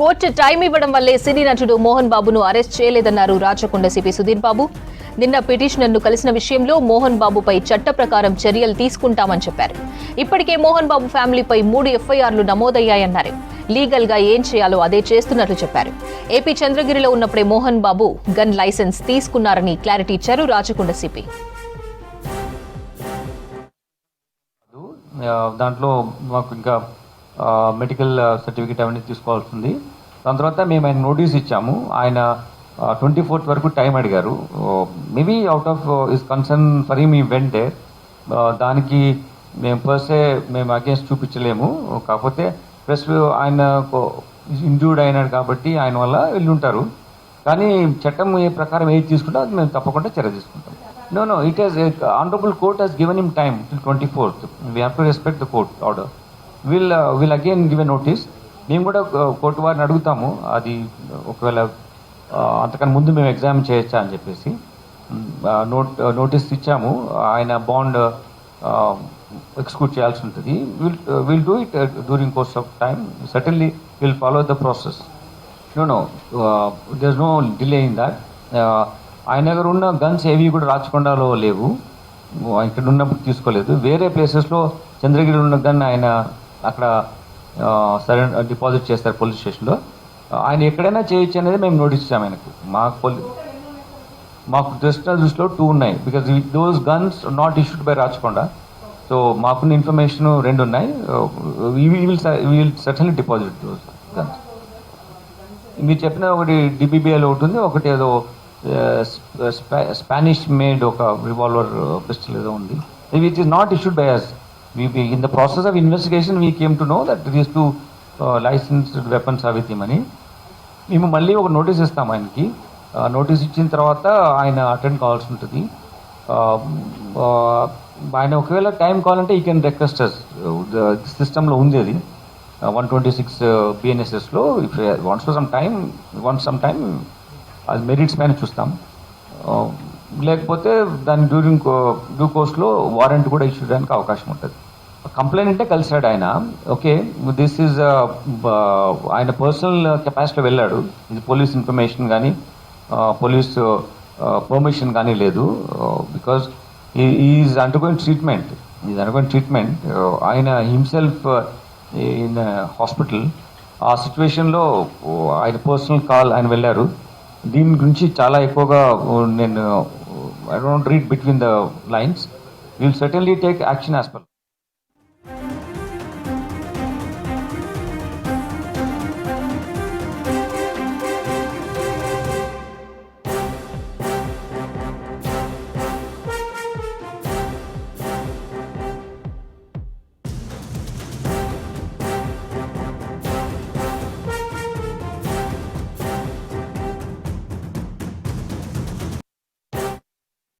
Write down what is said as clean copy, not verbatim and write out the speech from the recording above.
Court time ఇవ్వడం వల్లే సినీ నటుడు మోహన్ బాబును అరెస్ట్ చేయలేదన్నారు రాచకొండ సిపి సుధీర్ బాబు. నిన్న పిటిషనర్ను కలిసిన విషయంలో మోహన్ బాబుపై చట్ట ప్రకారం చర్యలు తీసుకుంటామని చెప్పారు. ఇప్పటికే మోహన్ బాబు ఫ్యామిలీపై 3 ఎఫ్ఐఆర్లు నమోదయ్యాయన్నారు. లీగల్ గా ఏం చేయాలో అదే చేస్తున్నట్లు చెప్పారు. ఏపీ చంద్రగిరిలో ఉన్నప్పుడే మోహన్ బాబు గన్ లైసెన్స్ తీసుకున్నారని క్లారిటీ ఇచ్చారు రాచకొండ సిపి. దాంట్లో మాకు ఇంకా మెడికల్ సర్టిఫికేట్ అవన్నీ తీసుకోవాల్సింది. దాని తర్వాత మేము ఆయన నోటీస్ ఇచ్చాము. ఆయన 24th వరకు టైం అడిగారు. Maybe out of is concern for him ఈ వెంట్ దేర్. దానికి మేము పర్సే మేము అగేన్స్ట్ చూపించలేము. కాకపోతే ప్లస్ ఆయన ఇంజూర్డ్ అయినాడు కాబట్టి ఆయన వల్ల వెళ్ళుంటారు. కానీ చట్టం ఏ ప్రకారం ఏది తీసుకుంటే అది మేము తప్పకుండా చర్య తీసుకుంటాం. No, it has honorable court has given him time till 24th. We have to respect the court order. We'll again give a notice. మేము కూడా కోర్టు వారిని అడుగుతాము, అది ఒకవేళ అంతకన్నా ముందు మేము ఎగ్జామ్ చేయొచ్చా అని చెప్పేసి నోటీస్ ఇచ్చాము. ఆయన బాండ్ ఎక్స్క్యూట్ చేయాల్సి ఉంటుంది. Will do it during course of time. Certainly will follow the process. No there is no delay in that. ఆయన దగ్గర ఉన్న గన్స్ ఏవి కూడా రాచకొండలో లేవు. ఇక్కడ ఉన్నప్పుడు తీసుకోలేదు. వేరే ప్లేసెస్లో చంద్రగిరి ఉన్న గన్ ఆయన అక్కడ సరెండర్ డిపాజిట్ చేస్తారు పోలీస్ స్టేషన్లో. ఆయన ఎక్కడైనా చేయొచ్చు అనేది మేము నోటీస్ ఇచ్చాము ఆయనకు. మాకు దృష్టిలో 2 ఉన్నాయి. Because those guns not issued by Rachakonda. So మాకున్న ఇన్ఫర్మేషన్ 2 ఉన్నాయి. Will certainly deposit those guns. మీరు చెప్పిన ఒకటి డిబిబిఎల్ ఒకటి ఉంది, ఒకటి ఏదో స్పానిష్ మేడ్ ఒక రివాల్వర్ పిస్టల్ ఏదో ఉంది. Which is not issued by us. In the process of investigation we came to know that these 2 licensed weapons are with him అని. మేము మళ్ళీ ఒక నోటీస్ ఇస్తాం ఆయనకి. నోటీస్ ఇచ్చిన తర్వాత ఆయన అటెండ్ కావాల్సి ఉంటుంది. ఆయన ఒకవేళ టైం కావాలంటే ఈ కెన్ రిక్వెస్ట్ అస్. సిస్టంలో ఉంది అది 126 BNSSలో. If wants for some time అది మెరిట్స్ పైన చూస్తాం. లేకపోతే దాని డ్యూ కోర్స్లో వారెంట్ కూడా ఇష్యూ చేయడానికి అవకాశం ఉంటుంది. కంప్లైంట్ కలిసాడు ఆయన. ఓకే, దిస్ ఈజ్ ఆయన పర్సనల్ కెపాసిటీలో వెళ్ళాడు. ఇది పోలీస్ ఇన్ఫర్మేషన్ కానీ పోలీస్ పర్మిషన్ కానీ లేదు. Because is undergoing treatment. ఆయన హిమ్సెల్ఫ్ ఇన్ హాస్పిటల్. ఆ సిచ్యువేషన్లో ఆయన పర్సనల్ కాల్ ఆయన వెళ్ళారు. దీని గురించి చాలా ఎక్కువగా నేను I don't read between the lines. Will certainly take action as per